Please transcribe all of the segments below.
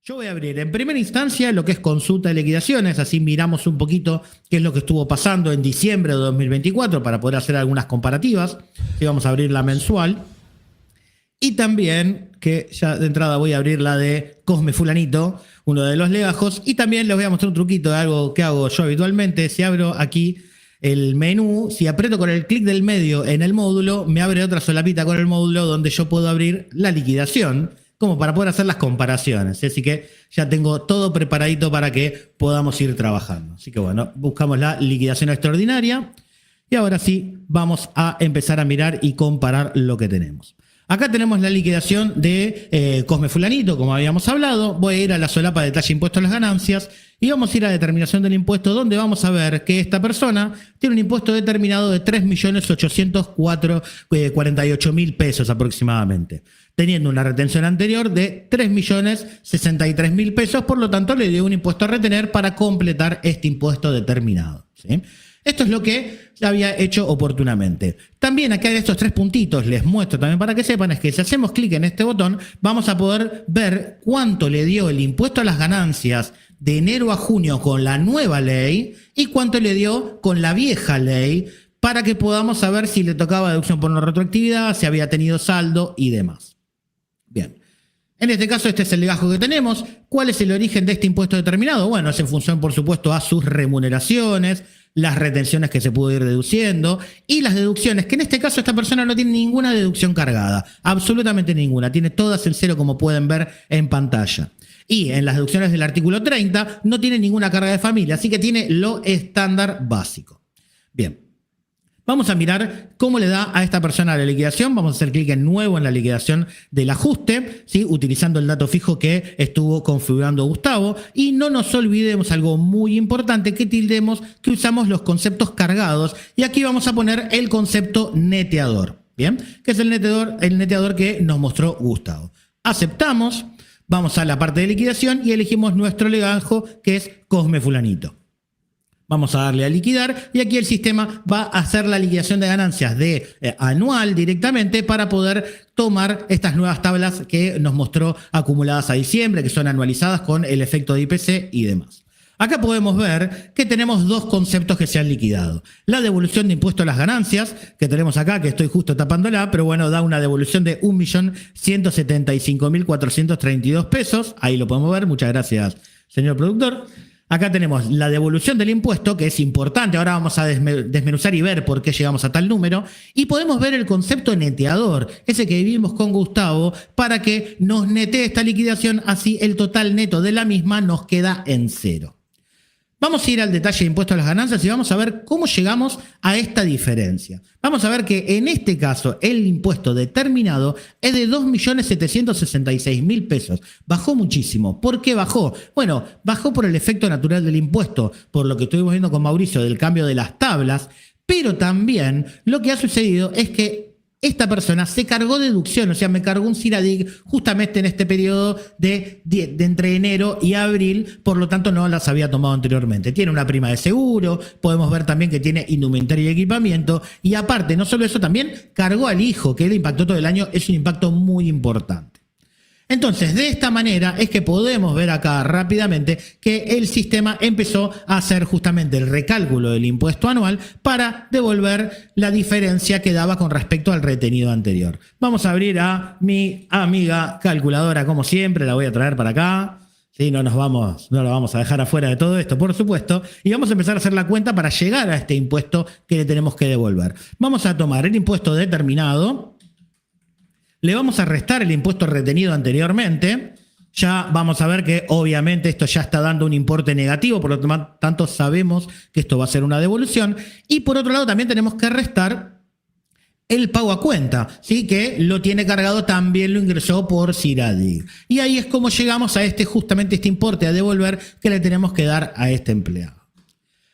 Yo voy a abrir en primera instancia lo que es consulta de liquidaciones, así miramos un poquito qué es lo que estuvo pasando en diciembre de 2024 para poder hacer algunas comparativas. Y vamos a abrir la mensual. Y también, que ya de entrada voy a abrir la de Cosme Fulanito, uno de los legajos. Y también les voy a mostrar un truquito de algo que hago yo habitualmente. Si abro aquí el menú, si aprieto con el clic del medio en el módulo, me abre otra solapita con el módulo donde yo puedo abrir la liquidación, como para poder hacer las comparaciones. Así que ya tengo todo preparadito para que podamos ir trabajando. Así que bueno, buscamos la liquidación extraordinaria y ahora sí vamos a empezar a mirar y comparar lo que tenemos. Acá tenemos la liquidación de Cosme Fulanito, como habíamos hablado. Voy a ir a la solapa de detalle impuesto a las ganancias y vamos a ir a determinación del impuesto, donde vamos a ver que esta persona tiene un impuesto determinado de 3.848.000 pesos aproximadamente, teniendo una retención anterior de 3.063.000 pesos, por lo tanto le dio un impuesto a retener para completar este impuesto determinado, ¿sí? Esto es lo que ya había hecho oportunamente. También acá en estos tres puntitos les muestro también para que sepan, es que si hacemos clic en este botón vamos a poder ver cuánto le dio el impuesto a las ganancias de enero a junio con la nueva ley y cuánto le dio con la vieja ley, para que podamos saber si le tocaba deducción por no retroactividad, si había tenido saldo y demás. Bien. En este caso, este es el legajo que tenemos. ¿Cuál es el origen de este impuesto determinado? Bueno, es en función, por supuesto, a sus remuneraciones, las retenciones que se pudo ir deduciendo y las deducciones, que en este caso esta persona no tiene ninguna deducción cargada, absolutamente ninguna, tiene todas en cero como pueden ver en pantalla. Y en las deducciones del artículo 30 no tiene ninguna carga de familia, así que tiene lo estándar básico. Bien. Vamos a mirar cómo le da a esta persona la liquidación. Vamos a hacer clic en nuevo en la liquidación del ajuste, ¿sí? Utilizando el dato fijo que estuvo configurando Gustavo. Y no nos olvidemos algo muy importante, que tildemos que usamos los conceptos cargados. Y aquí vamos a poner el concepto neteador, ¿bien? Que es el neteador que nos mostró Gustavo. Aceptamos, vamos a la parte de liquidación y elegimos nuestro legajo, que es Cosme Fulanito. Vamos a darle a liquidar y aquí el sistema va a hacer la liquidación de ganancias de anual directamente para poder tomar estas nuevas tablas que nos mostró acumuladas a diciembre, que son anualizadas con el efecto de IPC y demás. Acá podemos ver que tenemos dos conceptos que se han liquidado. La devolución de impuesto a las ganancias, que tenemos acá, que estoy justo tapándola, pero bueno, da una devolución de 1.175.432 pesos. Ahí lo podemos ver, muchas gracias, señor productor. Acá tenemos la devolución del impuesto, que es importante. Ahora vamos a desmenuzar y ver por qué llegamos a tal número. Y podemos ver el concepto neteador, ese que vimos con Gustavo, para que nos netee esta liquidación, así el total neto de la misma nos queda en cero. Vamos a ir al detalle de impuesto a las ganancias y vamos a ver cómo llegamos a esta diferencia. Vamos a ver que en este caso el impuesto determinado es de 2.766.000 pesos. Bajó muchísimo. ¿Por qué bajó? Bueno, bajó por el efecto natural del impuesto, por lo que estuvimos viendo con Mauricio del cambio de las tablas, pero también lo que ha sucedido es que esta persona se cargó deducción, o sea, me cargó un CIRADIC justamente en este periodo de entre enero y abril, por lo tanto no las había tomado anteriormente. Tiene una prima de seguro, podemos ver también que tiene indumentaria y equipamiento, y aparte, no solo eso, también cargó al hijo, que le impactó todo el año, es un impacto muy importante. Entonces, de esta manera es que podemos ver acá rápidamente que el sistema empezó a hacer justamente el recálculo del impuesto anual para devolver la diferencia que daba con respecto al retenido anterior. Vamos a abrir a mi amiga calculadora, como siempre, la voy a traer para acá. Sí, no la vamos a dejar afuera de todo esto, por supuesto, y vamos a empezar a hacer la cuenta para llegar a este impuesto que le tenemos que devolver. Vamos a tomar el impuesto determinado. Le vamos a restar el impuesto retenido anteriormente. Ya vamos a ver que obviamente esto ya está dando un importe negativo, por lo tanto sabemos que esto va a ser una devolución. Y por otro lado también tenemos que restar el pago a cuenta, ¿sí? Que lo tiene cargado, también lo ingresó por CIRADIC. Y ahí es como llegamos a justamente este importe a devolver que le tenemos que dar a este empleado.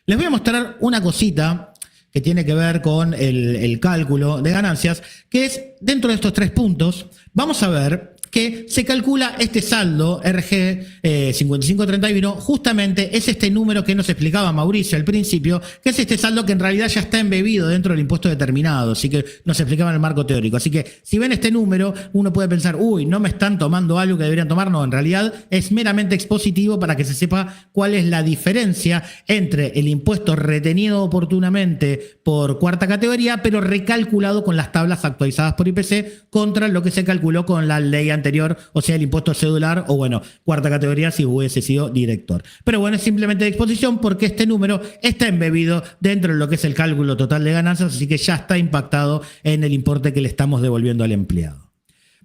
Les voy a mostrar una cosita que tiene que ver con el cálculo de ganancias, que es dentro de estos tres puntos, vamos a ver que se calcula este saldo RG 5531, justamente es este número que nos explicaba Mauricio al principio, que es este saldo que en realidad ya está embebido dentro del impuesto determinado, así que nos explicaba en el marco teórico. Así que si ven este número, uno puede pensar, uy, no me están tomando algo que deberían tomar. No, en realidad es meramente expositivo para que se sepa cuál es la diferencia entre el impuesto retenido oportunamente por cuarta categoría, pero recalculado con las tablas actualizadas por IPC contra lo que se calculó con la ley anterior, o sea, el impuesto cedular o, bueno, cuarta categoría si hubiese sido director. Pero bueno, es simplemente de exposición porque este número está embebido dentro de lo que es el cálculo total de ganancias, así que ya está impactado en el importe que le estamos devolviendo al empleado.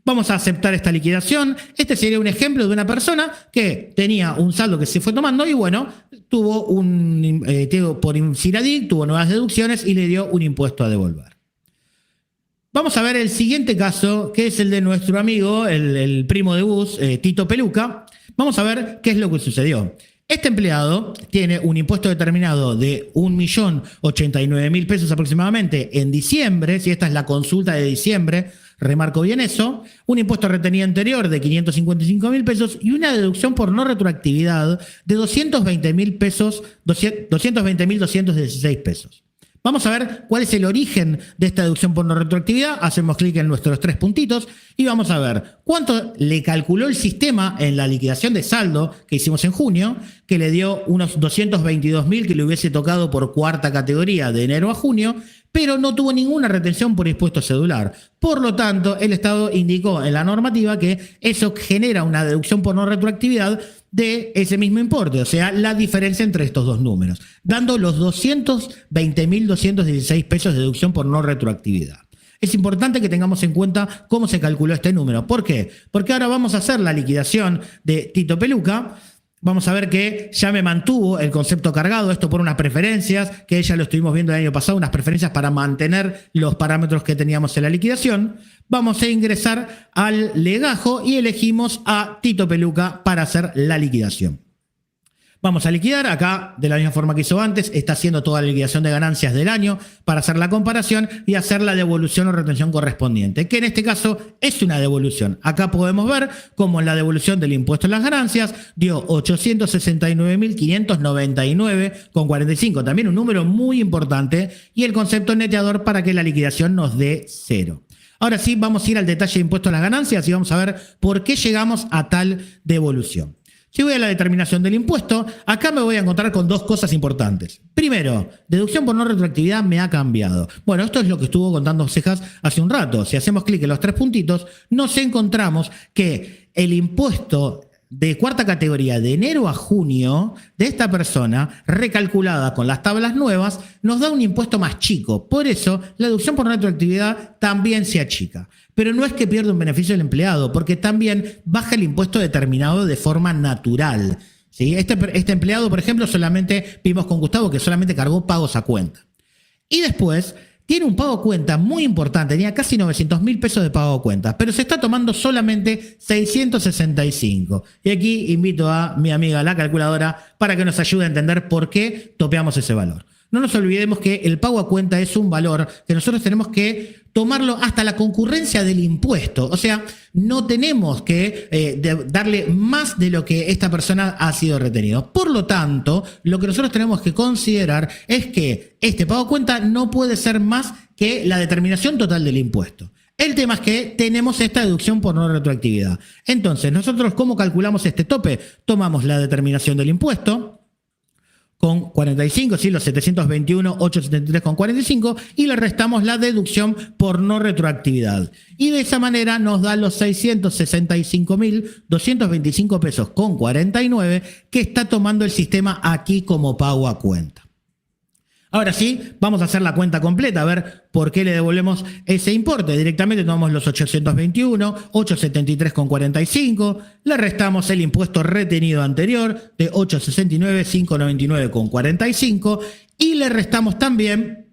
Vamos a aceptar esta liquidación. Este sería un ejemplo de una persona que tenía un saldo que se fue tomando y, bueno, tuvo por INSIRADIC, tuvo nuevas deducciones y le dio un impuesto a devolver. Vamos a ver el siguiente caso, que es el de nuestro amigo, el primo de Gus, Tito Peluca. Vamos a ver qué es lo que sucedió. Este empleado tiene un impuesto determinado de 1.089.000 pesos aproximadamente en diciembre, si esta es la consulta de diciembre, remarco bien eso, un impuesto retenido anterior de 555.000 pesos y una deducción por no retroactividad de 220.000 pesos, 220.216 pesos. Vamos a ver cuál es el origen de esta deducción por no retroactividad. Hacemos clic en nuestros 3 puntitos y vamos a ver cuánto le calculó el sistema en la liquidación de saldo que hicimos en junio, que le dio unos 222.000 que le hubiese tocado por cuarta categoría de enero a junio, pero no tuvo ninguna retención por impuesto cedular. Por lo tanto, el Estado indicó en la normativa que eso genera una deducción por no retroactividad de ese mismo importe, o sea, la diferencia entre estos dos números, dando los 220.216 pesos de deducción por no retroactividad. Es importante que tengamos en cuenta cómo se calculó este número. ¿Por qué? Porque ahora vamos a hacer la liquidación de Tito Peluca. Vamos a ver que ya me mantuvo el concepto cargado, esto por unas preferencias, que ya lo estuvimos viendo el año pasado, unas preferencias para mantener los parámetros que teníamos en la liquidación. Vamos a ingresar al legajo y elegimos a Tito Peluca para hacer la liquidación. Vamos a liquidar, acá de la misma forma que hizo antes, está haciendo toda la liquidación de ganancias del año para hacer la comparación y hacer la devolución o retención correspondiente, que en este caso es una devolución. Acá podemos ver cómo en la devolución del impuesto a las ganancias dio 869.599,45, también un número muy importante, y el concepto neteador para que la liquidación nos dé 0. Ahora sí, vamos a ir al detalle de impuesto a las ganancias y vamos a ver por qué llegamos a tal devolución. Si voy a la determinación del impuesto, acá me voy a encontrar con dos cosas importantes. Primero, deducción por no retroactividad me ha cambiado. Bueno, esto es lo que estuvo contando Cejas hace un rato. Si hacemos clic en los 3 puntitos, nos encontramos que el impuesto de cuarta categoría de enero a junio de esta persona, recalculada con las tablas nuevas, nos da un impuesto más chico. Por eso, la deducción por retroactividad también se achica. Pero no es que pierda un beneficio el empleado, porque también baja el impuesto determinado de forma natural. ¿Sí? Este empleado, por ejemplo, solamente vimos con Gustavo que solamente cargó pagos a cuenta. Y después tiene un pago a cuenta muy importante, tenía casi 900.000 pesos de pago a cuenta, pero se está tomando solamente 665. Y aquí invito a mi amiga la calculadora para que nos ayude a entender por qué topeamos ese valor. No nos olvidemos que el pago a cuenta es un valor que nosotros tenemos que tomarlo hasta la concurrencia del impuesto. O sea, no tenemos que darle más de lo que esta persona ha sido retenido. Por lo tanto, lo que nosotros tenemos que considerar es que este pago a cuenta no puede ser más que la determinación total del impuesto. El tema es que tenemos esta deducción por no retroactividad. Entonces, nosotros, ¿cómo calculamos este tope? Tomamos la determinación del impuesto con 45, ¿sí? Los 721.873,45 y le restamos la deducción por no retroactividad. Y de esa manera nos da los 665.225 pesos con 49 que está tomando el sistema aquí como pago a cuenta. Ahora sí, vamos a hacer la cuenta completa, a ver por qué le devolvemos ese importe. Directamente tomamos los 821.873,45, le restamos el impuesto retenido anterior de 869.599,45 y le restamos también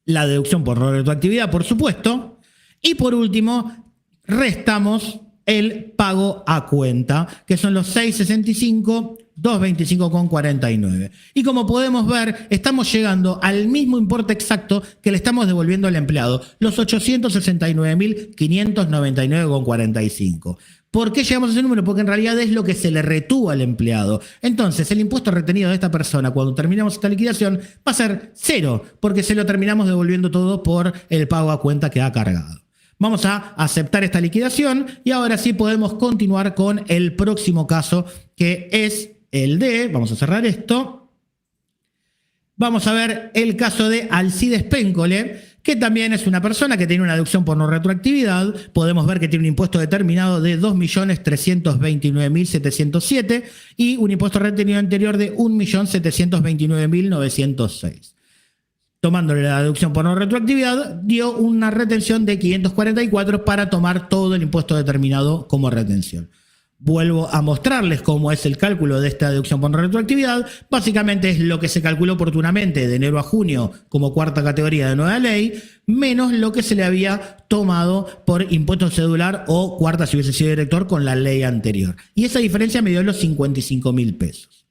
la deducción por no retroactividad, por supuesto. Y por último, restamos el pago a cuenta, que son los 665, 225,49. Y como podemos ver, estamos llegando al mismo importe exacto que le estamos devolviendo al empleado, los 869.599,45. ¿Por qué llegamos a ese número? Porque en realidad es lo que se le retuvo al empleado. Entonces, el impuesto retenido de esta persona, cuando terminemos esta liquidación, va a ser 0, porque se lo terminamos devolviendo todo por el pago a cuenta que ha cargado. Vamos a aceptar esta liquidación y ahora sí podemos continuar con el próximo caso, que es el de, vamos a cerrar esto, vamos a ver el caso de Alcides Péncole, que también es una persona que tiene una deducción por no retroactividad. Podemos ver que tiene un impuesto determinado de 2.329.707 y un impuesto retenido anterior de 1.729.906. Tomándole la deducción por no retroactividad, dio una retención de 544 para tomar todo el impuesto determinado como retención. Vuelvo a mostrarles cómo es el cálculo de esta deducción por no retroactividad. Básicamente es lo que se calculó oportunamente de enero a junio como cuarta categoría de nueva ley, menos lo que se le había tomado por impuesto cedular o cuarta si hubiese sido director con la ley anterior. Y esa diferencia me dio los 55.000 pesos.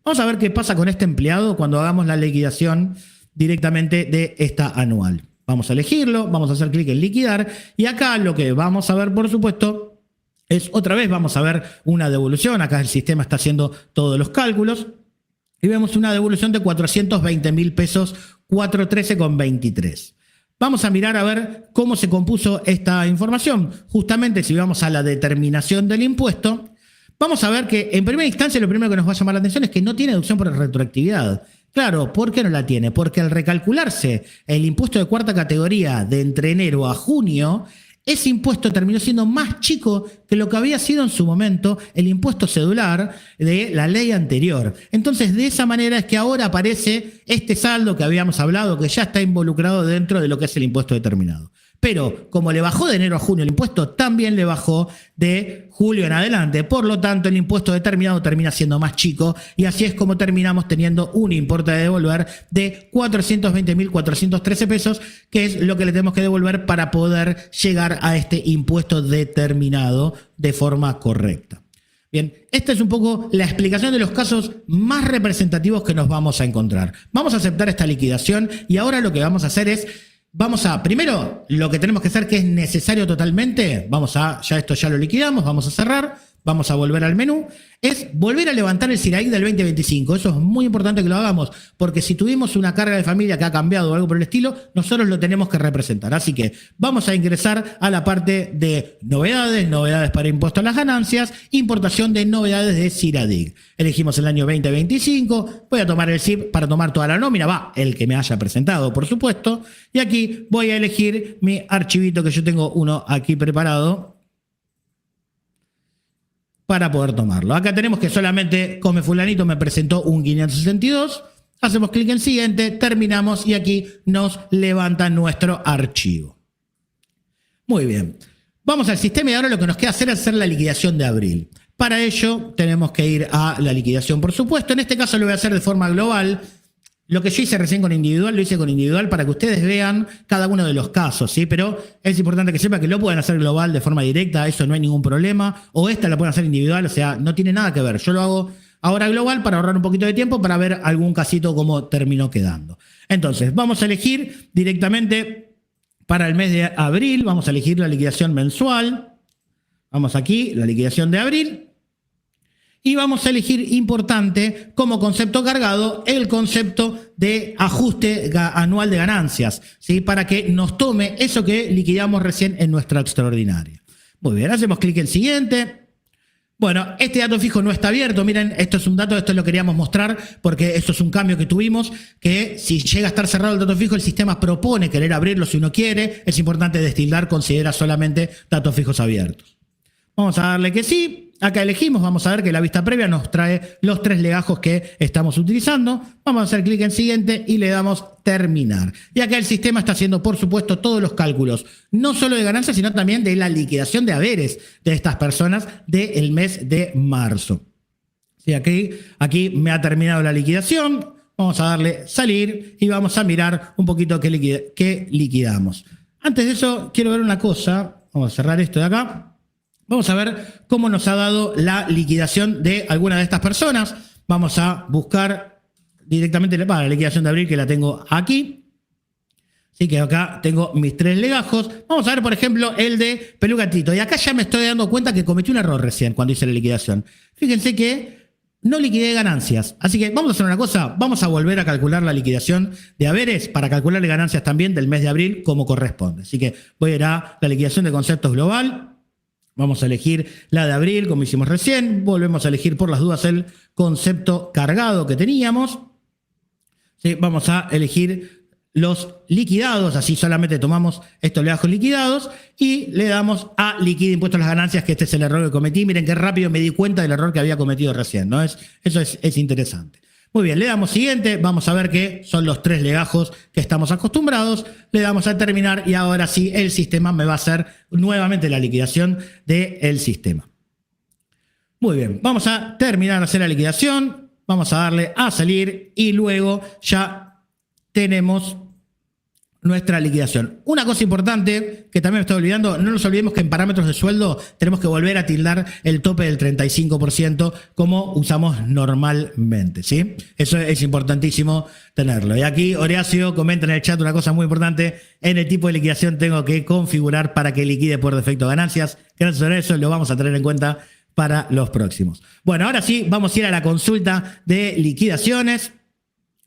Vamos a ver qué pasa con este empleado cuando hagamos la liquidación directamente de esta anual. Vamos a elegirlo, vamos a hacer clic en liquidar y acá lo que vamos a ver, por supuesto, es otra vez vamos a ver una devolución. Acá el sistema está haciendo todos los cálculos y vemos una devolución de 420.000 pesos, 413,23. Vamos a mirar a ver cómo se compuso esta información. Justamente si vamos a la determinación del impuesto, vamos a ver que en primera instancia lo primero que nos va a llamar la atención es que no tiene deducción por retroactividad. Claro, ¿por qué no la tiene? Porque al recalcularse el impuesto de cuarta categoría de entre enero a junio, ese impuesto terminó siendo más chico que lo que había sido en su momento el impuesto cedular de la ley anterior. Entonces, de esa manera es que ahora aparece este saldo que habíamos hablado, que ya está involucrado dentro de lo que es el impuesto determinado. Pero como le bajó de enero a junio el impuesto, también le bajó de julio en adelante. Por lo tanto, el impuesto determinado termina siendo más chico y así es como terminamos teniendo un importe de devolver de 420.413 pesos, que es lo que le tenemos que devolver para poder llegar a este impuesto determinado de forma correcta. Bien, esta es un poco la explicación de los casos más representativos que nos vamos a encontrar. Vamos a aceptar esta liquidación y ahora lo que vamos a hacer es primero, lo que tenemos que hacer que es necesario totalmente, ya esto ya lo liquidamos, vamos a cerrar, vamos a volver al menú, es volver a levantar el SIRAIC del 2025. Eso es muy importante que lo hagamos, porque si tuvimos una carga de familia que ha cambiado o algo por el estilo, nosotros lo tenemos que representar. Así que vamos a ingresar a la parte de novedades para impuesto a las ganancias, importación de novedades de SIRADIC. Elegimos el año 2025, voy a tomar el SIP para tomar toda la nómina, el que me haya presentado, por supuesto, y aquí voy a elegir mi archivito, que yo tengo uno aquí preparado para poder tomarlo. Acá tenemos que solamente Come Fulanito me presentó un 562. Hacemos clic en siguiente, terminamos y aquí nos levanta nuestro archivo. Muy bien. Vamos al sistema y ahora lo que nos queda hacer es hacer la liquidación de abril. Para ello tenemos que ir a la liquidación, por supuesto. En este caso lo voy a hacer de forma global. Lo que yo hice recién con individual, lo hice con individual para que ustedes vean cada uno de los casos, ¿sí? Pero es importante que sepan que lo pueden hacer global de forma directa, eso no hay ningún problema. O esta la pueden hacer individual, o sea, no tiene nada que ver. Yo lo hago ahora global para ahorrar un poquito de tiempo, para ver algún casito cómo terminó quedando. Entonces, vamos a elegir directamente para el mes de abril, vamos a elegir la liquidación mensual. Vamos aquí, la liquidación de abril. Y vamos a elegir, importante, como concepto cargado, el concepto de ajuste anual de ganancias, ¿sí? Para que nos tome eso que liquidamos recién en nuestra extraordinaria. Muy bien, hacemos clic en siguiente. Bueno, este dato fijo no está abierto. Miren, esto es un dato, esto lo queríamos mostrar porque esto es un cambio que tuvimos, que si llega a estar cerrado el dato fijo, el sistema propone querer abrirlo si uno quiere. Es importante destildar, considera solamente datos fijos abiertos. Vamos a darle que sí. Acá elegimos, vamos a ver que la vista previa nos trae los 3 legajos que estamos utilizando. Vamos a hacer clic en siguiente y le damos terminar. Y acá el sistema está haciendo, por supuesto, todos los cálculos, no solo de ganancias, sino también de la liquidación de haberes de estas personas del mes de marzo. Sí, aquí me ha terminado la liquidación. Vamos a darle salir y vamos a mirar un poquito qué liquidamos. Antes de eso, quiero ver una cosa. Vamos a cerrar esto de acá. Vamos a ver cómo nos ha dado la liquidación de alguna de estas personas. Vamos a buscar directamente la liquidación de abril, que la tengo aquí. Así que acá tengo mis 3 legajos. Vamos a ver, por ejemplo, el de Pelugatito. Y acá ya me estoy dando cuenta que cometí un error recién cuando hice la liquidación. Fíjense que no liquidé ganancias. Así que vamos a hacer una cosa. Vamos a volver a calcular la liquidación de haberes para calcularle ganancias también del mes de abril como corresponde. Así que voy a ir a la liquidación de conceptos global. Vamos a elegir la de abril, como hicimos recién. Volvemos a elegir por las dudas el concepto cargado que teníamos. Sí, vamos a elegir los liquidados, así solamente tomamos estos legajos liquidados y le damos a liquida impuesto a las ganancias, que este es el error que cometí. Miren qué rápido me di cuenta del error que había cometido recién, ¿no? Eso es interesante. Muy bien, le damos siguiente, vamos a ver que son los 3 legajos que estamos acostumbrados, le damos a terminar y ahora sí el sistema me va a hacer nuevamente la liquidación del sistema. Muy bien, vamos a terminar de hacer la liquidación, vamos a darle a salir y luego ya tenemos nuestra liquidación. Una cosa importante que también me estoy olvidando, no nos olvidemos que en parámetros de sueldo tenemos que volver a tildar el tope del 35% como usamos normalmente, ¿sí? Eso es importantísimo tenerlo. Y aquí Horacio comenta en el chat una cosa muy importante: en el tipo de liquidación tengo que configurar para que liquide por defecto ganancias. Gracias a eso lo vamos a tener en cuenta para los próximos. Bueno, ahora sí, vamos a ir a la consulta de liquidaciones.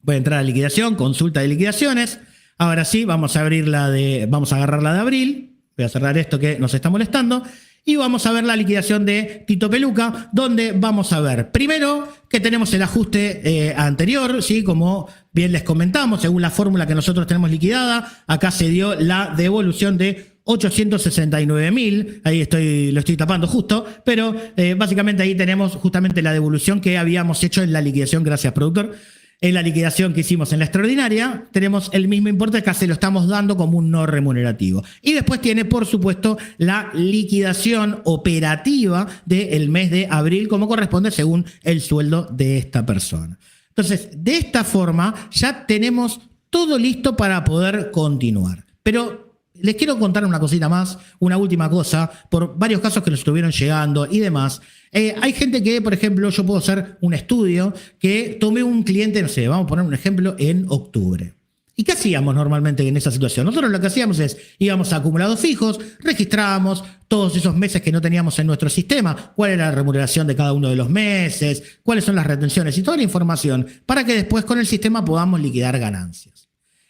Voy a entrar a liquidación, consulta de liquidaciones. Ahora sí, vamos a agarrar la de abril. Voy a cerrar esto que nos está molestando. Y vamos a ver la liquidación de Tito Peluca, donde vamos a ver primero que tenemos el ajuste anterior, ¿sí? Como bien les comentamos, según la fórmula que nosotros tenemos liquidada, acá se dio la devolución de 869.000, ahí lo estoy tapando justo, pero básicamente ahí tenemos justamente la devolución que habíamos hecho en la liquidación, gracias productor. En la liquidación que hicimos en la extraordinaria, tenemos el mismo importe, que se lo estamos dando como un no remunerativo. Y después tiene, por supuesto, la liquidación operativa del mes de abril, como corresponde según el sueldo de esta persona. Entonces, de esta forma ya tenemos todo listo para poder continuar. Pero les quiero contar una cosita más, una última cosa, por varios casos que nos estuvieron llegando y demás. Hay gente que, por ejemplo, yo puedo hacer un estudio que tomé un cliente, no sé, vamos a poner un ejemplo, en octubre. ¿Y qué hacíamos normalmente en esa situación? Nosotros lo que hacíamos es, íbamos a acumulados fijos, registrábamos todos esos meses que no teníamos en nuestro sistema, cuál era la remuneración de cada uno de los meses, cuáles son las retenciones y toda la información, para que después con el sistema podamos liquidar ganancias.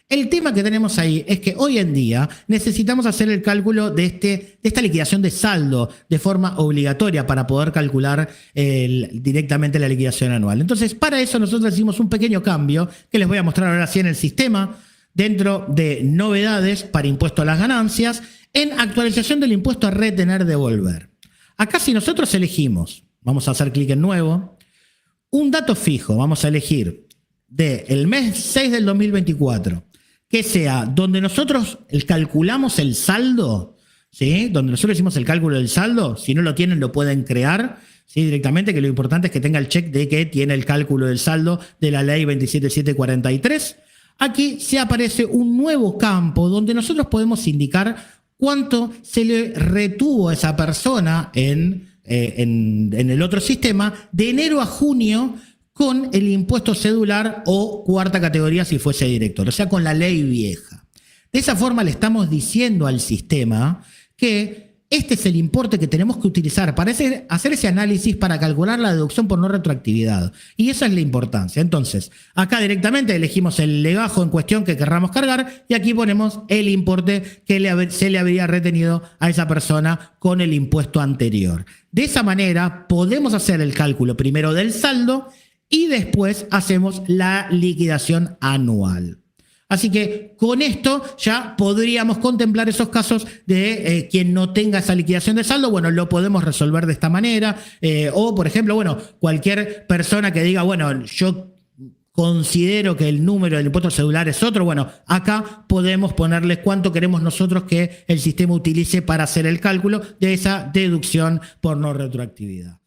El tema que tenemos ahí es que hoy en día necesitamos hacer el cálculo de esta liquidación de saldo de forma obligatoria para poder calcular directamente la liquidación anual. Entonces, para eso nosotros hicimos un pequeño cambio que les voy a mostrar ahora sí en el sistema, dentro de novedades para impuesto a las ganancias, en actualización del impuesto a retener devolver. Acá si nosotros elegimos, vamos a hacer clic en nuevo, un dato fijo, vamos a elegir del mes 6 del 2024, que sea donde nosotros calculamos el saldo, ¿sí? Donde nosotros hicimos el cálculo del saldo. Si no lo tienen, lo pueden crear, ¿sí? Directamente, que lo importante es que tenga el check de que tiene el cálculo del saldo de la ley 27743. Aquí se aparece un nuevo campo donde nosotros podemos indicar cuánto se le retuvo a esa persona en el otro sistema de enero a junio, con el impuesto cedular o cuarta categoría si fuese director, o sea, con la ley vieja. De esa forma le estamos diciendo al sistema que este es el importe que tenemos que utilizar para hacer ese análisis para calcular la deducción por no retroactividad. Y esa es la importancia. Entonces, acá directamente elegimos el legajo en cuestión que querramos cargar y aquí ponemos el importe que se le habría retenido a esa persona con el impuesto anterior. De esa manera podemos hacer el cálculo primero del saldo y después hacemos la liquidación anual. Así que con esto ya podríamos contemplar esos casos de quien no tenga esa liquidación de saldo. Bueno, lo podemos resolver de esta manera. O, por ejemplo, bueno, cualquier persona que diga, bueno, yo considero que el número del impuesto cedular es otro. Bueno, acá podemos ponerle cuánto queremos nosotros que el sistema utilice para hacer el cálculo de esa deducción por no retroactividad.